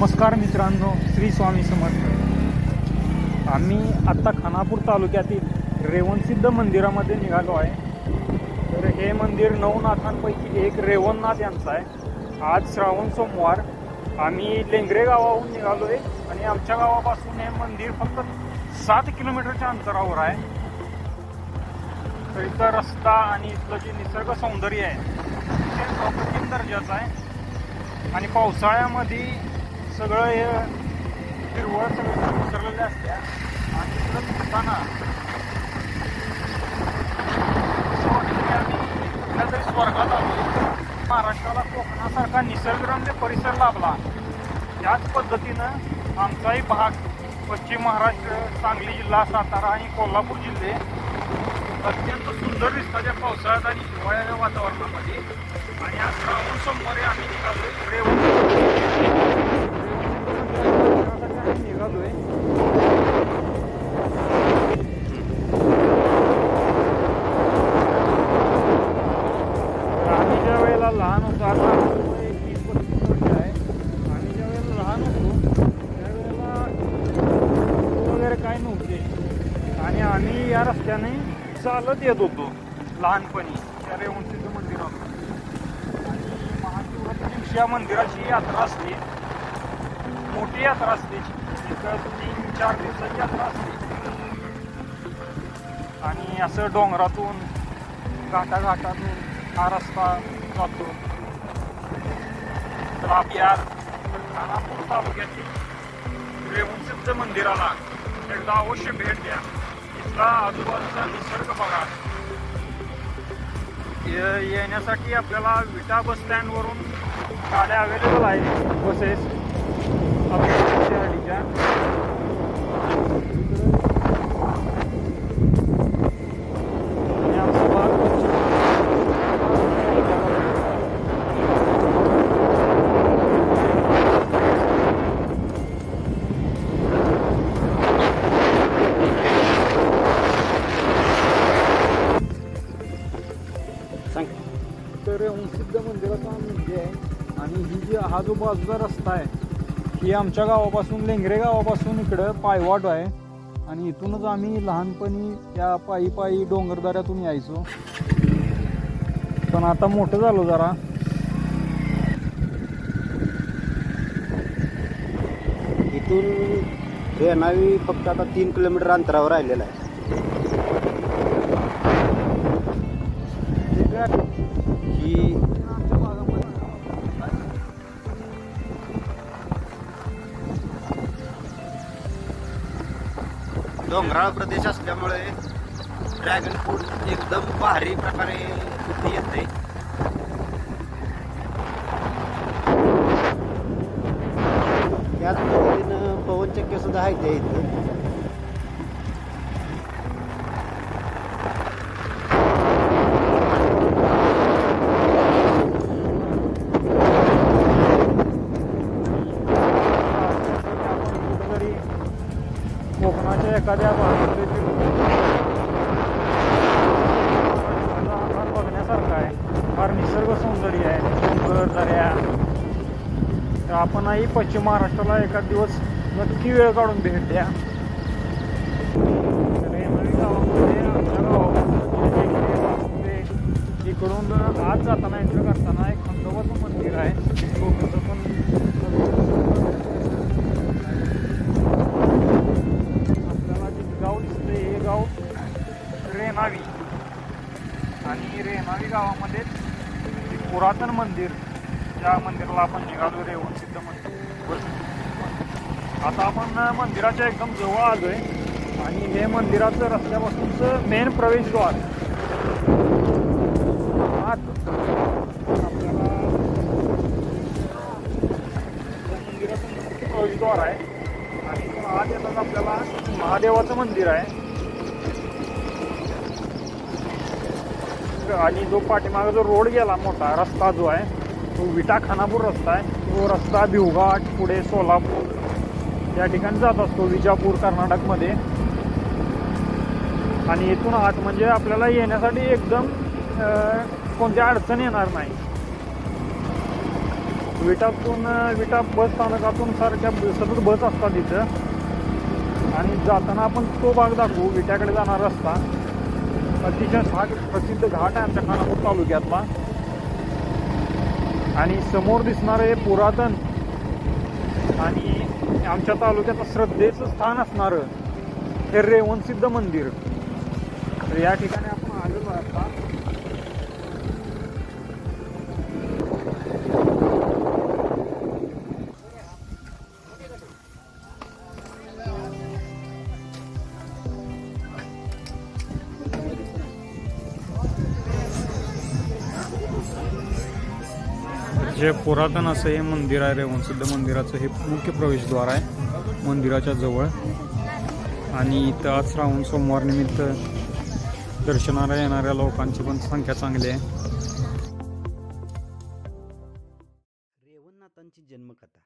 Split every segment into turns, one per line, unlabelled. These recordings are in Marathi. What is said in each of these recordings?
नमस्कार मित्रांनो, श्री स्वामी समर्थ। आम्ही आत्ता खानापूर तालुक्यातील रेवणसिद्ध मंदिरामध्ये निघालो आहे। तर हे मंदिर 9 नाथांपैकी एक रेवणनाथ यांचं आहे। आज श्रावण सोमवार आम्ही लेंगरे गावाहून निघालो आहे आणि आमच्या गावापासून हे मंदिर फक्त 7 किलोमीटरच्या अंतरावर आहे। तर इथं रस्ता आणि इथलं जे निसर्ग सौंदर्य आहे ते अप्रतिम दर्जाचं आहे। आणि पावसाळ्यामध्ये सगळं हे हिरवळ सगळं पसरलेले असते आणि तिकडं फिरताना कुठल्यातरी स्वर्गात आलो। महाराष्ट्राला कोकणासारखा निसर्गरम्य परिसर लाभला। याच पद्धतीनं आमचाही भाग पश्चिम महाराष्ट्र, सांगली जिल्हा, सातारा आणि कोल्हापूर जिल्हे अत्यंत सुंदर दिसतात या पावसाळ्यात आणि हिवाळ्याच्या वातावरणामध्ये। आणि आज श्रावण सोमवारी आम्ही निघालोय। आम्ही ज्या वेळेला लहान होतो, आता 30-35 वर्ष आहे, आम्ही ज्या वेळेला लहान होतो त्यावेळेला वगैरे काय नव्हते आणि आम्ही या रस्त्याने चालत येत होतो लहानपणी त्या रेवणसिद्ध मंदिरावर। आणि महाशिवरात्री दिवशी या मंदिराची यात्रा असते, मोठी यात्रा असते। 3-4 दिवसाची यात्रा असते आणि असं डोंगरातून घाटाघाटातून हा रस्ता जातो। तर आपल्या खानापूर तालुक्यातील रेवणसिद्ध मंदिराला एकदा अवश्य भेट द्या। इथला आजूबाजूचा निसर्ग बघा। येण्यासाठी आपल्याला विटा बस स्टँडवरून गाड्या अवेलेबल आहेत, बसेस आपल्या। तर रेवणसिद्ध मंदिराचा म्हणजे आहे आणि हा जो बाजूचा रस्ता आहे ही आमच्या गावापासून, लेंगरे गावापासून इकडं पायवाट आहे आणि इथूनच आम्ही लहानपणी या पायी डोंगरदऱ्यातून यायचो। पण आता मोठं झालो जरा।
इथून रेणावी फक्त आता 3 किलोमीटर अंतरावर राहिलेला आहे। ही डोंगराळ प्रदेश असल्यामुळे ड्रॅगन फ्रूट एकदम भारी प्रकारे इथे येते। त्याच पद्धतीनं पवनचक्क्या सुद्धा आहेत त्या इथं।
कोकणाच्या एखाद्या भागात बघण्यासारखं आहे, फार निसर्ग सौंदर्य आहे, डोंगर दऱ्या। तर आपणही पश्चिम महाराष्ट्राला एखाद दिवस नक्की वेळ काढून भेट द्या। रेणावी गावामध्ये आमच्या गावामध्ये इकडून आज जाताना एंटर करताना एक खंडोबाचं मंदिर आहे। कोकणचं पण रेणावी आणि रेणावी गावामध्ये पुरातन मंदिर, ज्या मंदिराला आपण निघालो रेवणसिद्ध मंदिर। आता आपण मंदिराच्या एकदम जवळ आलोय आणि हे मंदिराचं रस्त्यापासूनचं मेन प्रवेशद्वार। आपल्याला मंदिराचं मुख्य प्रवेशद्वार आहे आणि आत येताना आपल्याला महादेवाचं मंदिर आहे। आणि जो पाठीमागे जो रोड गेला मोठा रस्ता जो आहे तो विटा खानापूर रस्ता आहे। तो रस्ता भिवघाट पुढे सोलापूर या ठिकाणी जात असतो, विजापूर कर्नाटकमध्ये। आणि इथून आत म्हणजे आपल्याला येण्यासाठी एकदम कोणत्या अडचण येणार नाही। विटा बस स्थानकातून सारख्या सतत बस असतात इथं. आणि जाताना आपण तो भाग दाखवू, विट्याकडे जाणारा रस्ता. अतिशय प्रसिद्ध घाट आहे आमच्या खानापूर तालुक्यातला. आणि समोर दिसणारं हे पुरातन आणि आमच्या तालुक्याचं श्रद्धेचं स्थान असणारं हे रेवणसिद्ध मंदिर. तर या ठिकाणी आपण आलेलो आता. जे पुरातन असं हे मंदिर आहे, रेवणसिद्ध मंदिराचं हे मुख्य प्रवेशद्वार आहे मंदिराच्या जवळ. आणि इथं आज श्रावण सोमवार निमित्त दर्शनाला येणाऱ्या लोकांची पण संख्या चांगली आहे.
रेवणनाथांची जन्मकथा.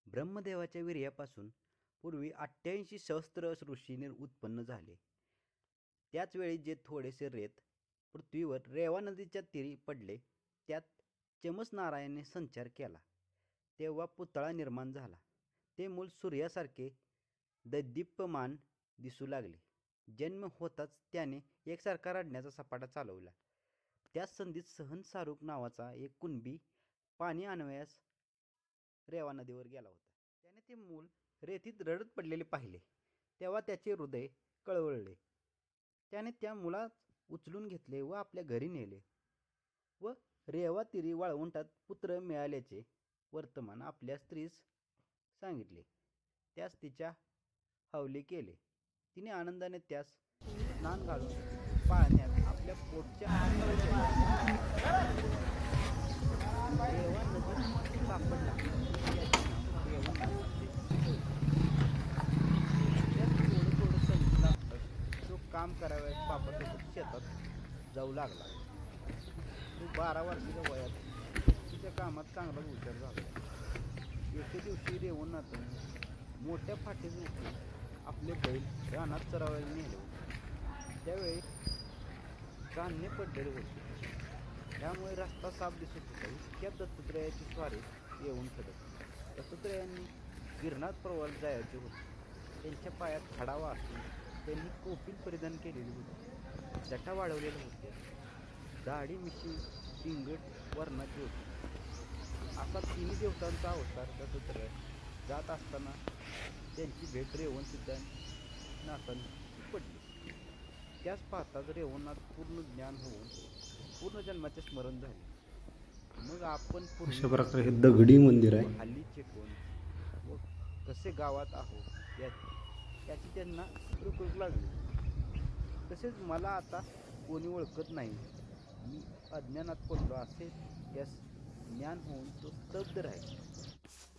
ब्रह्मदेवाच्या वीर्यापासून पूर्वी 88 सहस्त्र ऋषी उत्पन्न झाले. त्याच वेळी जे थोडेसे रेत पृथ्वीवर रेवा नदीच्या तीरी पडले, त्यात चमस नारायणाने संचार केला. तेव्हा पुतळा निर्माण झाला. ते मूल सूर्यासारखे दैदीप्यमान दिसू लागले. जन्म होताच त्याने एकसारखा रडण्याचा सपाटा चालवला. त्याच संधीत सहन सारूक नावाचा एक कुणबी पाणी आणवयास रेवा नदीवर गेला होता. त्याने ते मूल रेतीत रडत पडलेले पाहिले. तेव्हा त्याचे हृदय कळवळले. त्याने त्या मुला उचलून घेतले व आपल्या घरी नेले व रेवा तीरी वाळवंटात पुत्र मिळाल्याचे वर्तमान आपल्या स्त्रीस सांगितले. त्यास तिच्या हवले केले. तिने आनंदाने त्यास स्नान घालून पाळण्यात आपल्या पोटच्या रेवा नदीत सापडला. तो काम कराव्यास बापासोबत शेतात जाऊ लागला. तो 12 वर्षाच्या वयात तिच्या कामात चांगलाच हुशार झाला. एके दिवशी रेवणनाथाने मोठ्या फाटीत उठून आपले बैल रानात चरावायला नेले होते. त्यावेळी चांदणे पडलेले होते. त्यामुळे रस्ता साफ दिसत होता. इतक्या दत्तात्रयाची स्वारी येऊन ठरत. दत्तात्रयांनी गिरनाथ प्रवास जायचे होते. त्यांच्या पायात खडावा असून त्यांनी कोपील परिधान केलेली होती. जटा वाढवलेल्या होत्या. दाढी मिशी पिंगट वर्णाची होती. असा तिन्ही देवतांचा अवतार दत्तात्रय जात असताना त्यांची भेट रेवणसिद्धांनाथांनी पडली. त्याच पाहताच रेवणनाथ पूर्ण ज्ञान होऊन पूर्ण जन्माचे स्मरण झाले. मग आपण
अशा प्रकारे हे दगडी मंदिर आहे.
हल्लीचे कोण व कसे गावात आहोत याची त्यांना रुकूक लागली. तसेच मला आता कोणी ओळखत नाही, मी अज्ञानात पडलो असे त्यास ज्ञान होऊन तो स्तब्ध राहील.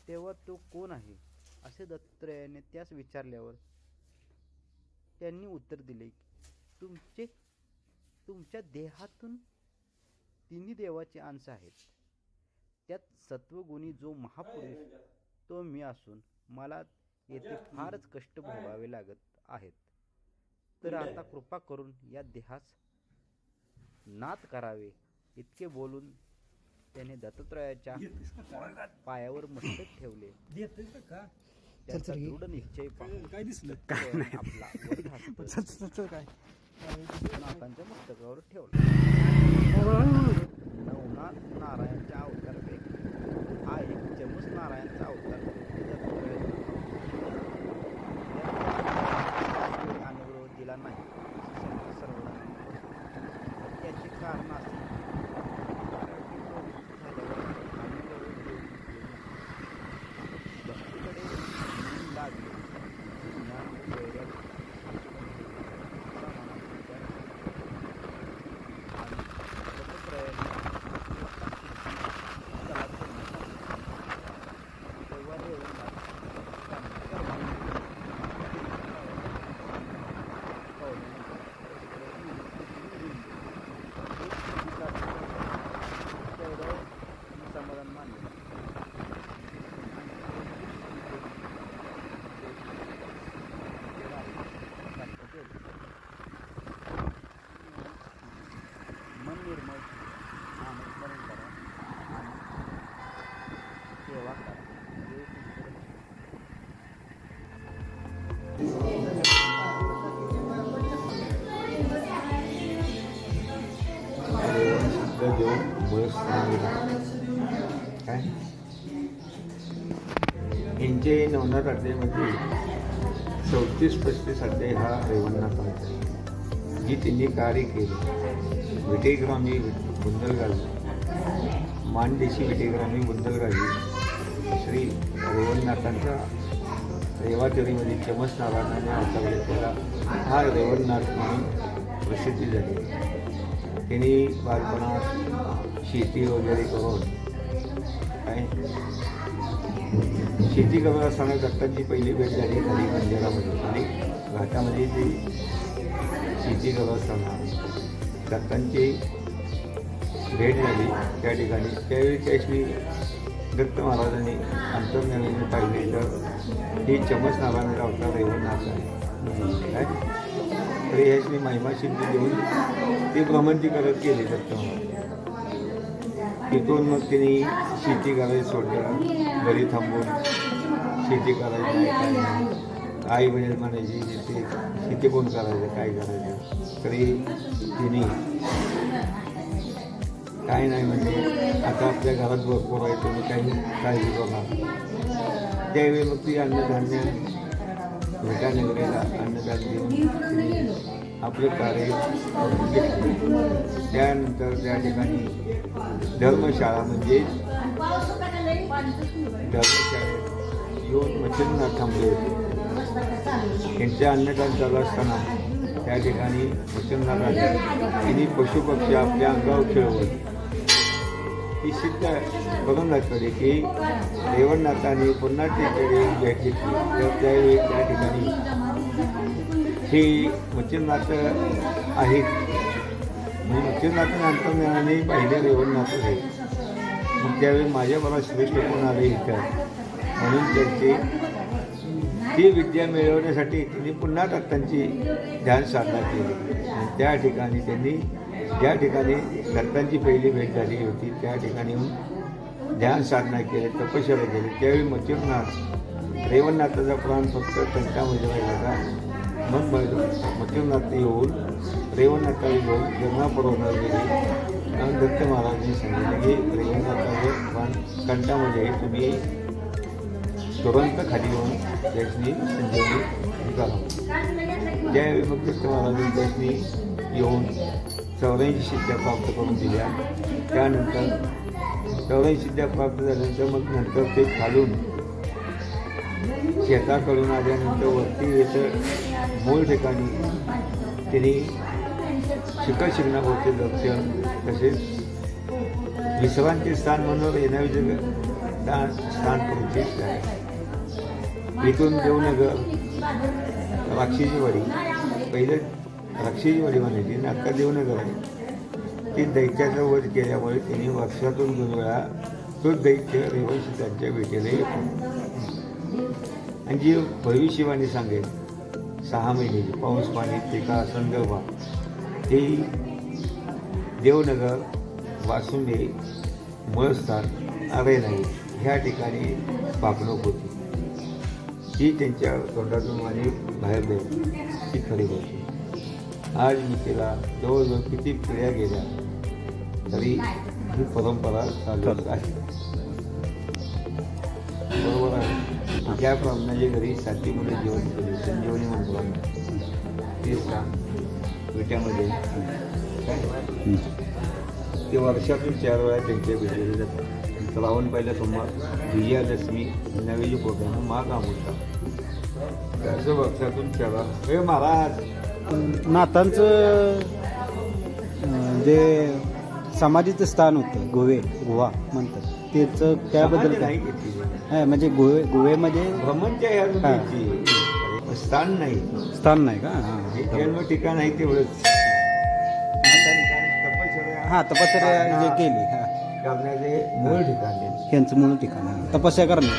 तेव्हा तो कोण आहे असे दत्तात्रयाने त्यास विचारल्यावर त्यांनी उत्तर दिले की तुमच्या देहातून तिन्ही देवाचे अंश आहेत. त्यात सत्वगुणी जो महापुरुष तो मी असून मला येथे फारच कष्ट भोगावे लागत आहेत. तर आता कृपा करून या देहास नाथ करावे. इतके बोलून त्याने दत्तात्रयाच्या पायावर मस्तक ठेवले. त्याचा दृढ निश्चय पाहून आपला नाथांच्या मस्तकावर ठेवला. नवनाथ नारायणच्या अवतारपैकी हा एक चमस नारायणचा अवतार अनुभव दिला नाही सर्व. त्याचे कारण असे भक्तीकडे लागले.
देऊन काय यांचे नवनाथ अध्यायामध्ये 34-35 अध्याय हा रेवणनाथांचा आहे. जी त्यांनी कार्य केले विटेग्रामी बुंदलगावी मानदेशी विटेग्रामी बुंदलगावी श्री रेवणनाथांचा रेवाचरीमध्ये चमस नारायणाने अवतारले त्याला हा रेवणनाथ म्हणून प्रसिद्धी झाली. त्यांनी बालपणात शेती वगैरे करून काय शेती करत असताना दत्तांची पहिली भेट झाली खाली मंदिरामध्ये आणि घाटामध्ये ती शेती करत असताना दत्तांची भेट झाली त्या ठिकाणी. त्यावेळी त्याशी दत्त महाराजांनी अंतर्ज्ञानाने पाहिले तर ही चमस नारायणाचा अवतार रेवणनाथ आहे काय. तर ह्याची महिमा सिद्धी देऊन ते भ्रमंती करत गेले दत्त महाराज. तिथून मग त्यांनी शेती करायला सोडलं, घरी थांबून शेती करायची काय नाही. आई बहीण म्हणायची शेती कोण करायचं काय करायचं. तरी तिने काय नाही म्हणजे आता आपल्या घरात भरपूर आहे तुम्ही काही काळजी करणार. त्यावेळी मग ती अन्नधान्य विटानगरीला अन्नदान देऊन आपलं कार्य करून घेतलं. त्यानंतर त्या ठिकाणी धर्मशाळा म्हणजे धर्मशाळेत येऊन मच्छिंद्रनाथ थांबले होते. त्यांच्या अन्नदान चालू असताना त्या ठिकाणी मच्छिंद्रनाथांनी त्यांनी पशुपक्षी आपल्या अंगावर खेळवत ती सिद्ध करून दाखवली की रेवणनाथांनी पुन्हा त्याच्याकडे भेट घेतली. तर त्यावेळी त्या ठिकाणी हे मच्छिंद्रनाथ आहेत म्हणजे मच्छिंद्रनाथांनी अंतर्ज्ञानाने पहिले रेवणनाथ आहेत. मग त्यावेळी माझ्या बरा श्रेष्ठ कोण आले इथं म्हणून त्यांची ती विद्या मिळवण्यासाठी त्यांनी पुन्हा दत्तांची ध्यान साधना केली. आणि त्या ठिकाणी त्यांनी ज्या ठिकाणी दत्तांची पहिली भेट झाली होती त्या ठिकाणी येऊन ध्यान साधना केली, तपश्चर्या केली. त्यावेळी मच्छिंद्रनाथ रेवणनाथाचा प्राण फक्त कंठामध्ये राहिला. मग मच्छिंद्रनाथ येऊन रेवणनाथाला घेऊन जन्मापर्वणार गेले आणि दत्त महाराजांनी सांगितले की रेवणनाथाचं प्राण कंठामध्ये आहे, तुम्ही तुरंत खाली येऊन त्याची संजीवनी करा. त्यावेळी मग दत्त महाराजांनी त्याची येऊन 84 सिद्ध्या प्राप्त करून दिल्या. त्यानंतर 84 सिद्ध्या प्राप्त झाल्यानंतर मग नंतर ते खालून शेताकडून आल्यानंतर वरती येतं मूळ ठिकाणी त्यांनी शिखर शिंगणापूरचे दर्शन तसेच विश्रांती स्थान म्हणून येण्याविषयी स्थान प्रतिष्ठित आहे. इथून देवनगर राक्षीचीवाडी पहिले राक्षीचीवाडी म्हणायची आणि आता देवनगर आहे. ती दैत्याचा वध केल्यामुळे त्यांनी वर्षातून 2 वेळा तो दैत्य रेवणसिद्धांच्या भेटीला येतो. आणि जी भविष्यवाणी सांगेल 6 महिन्याची पाऊस पाणी टीका संदर्भात ती देवनगर वासुंडे मूळस्थान अरेनाई ह्या ठिकाणी पापणूक होती. ही त्यांच्या तोंडातून वाणी बाहेर द्यायची ती खरी होती. आज मी तिला जवळजवळ किती पिढ्या गेल्या तरी ही परंपरा चालूच आहे. बरोबर आहे. ज्या ब्राह्मणाच्या घरी 7 मुले जेवण केले संजीवनी म्हणतो तेच काम विट्यामध्ये ते वर्षातून 4 वेळा त्यांच्या भेटले जातात. श्रावण पहिला सोमवार, विजयादशमी, नवेली पोटानं माघ अमावस्या असं वर्षातून 4 वेळा. हे महाराज
नाथांचं जे समाधीचं स्थान होतं गुहा म्हणतात त्याचं त्याबद्दल
नाही घेतली
काय म्हणजे गुहेमध्ये
भ्रमणच्या ह्या स्थान नाही
नाही का.
हे जन्म ठिकाण आहे तेवढंच.
हां तपश्चर्या जे केली
करण्याचे मूळ ठिकाण
ह्यांचं मूळ ठिकाण तपस्या करणे.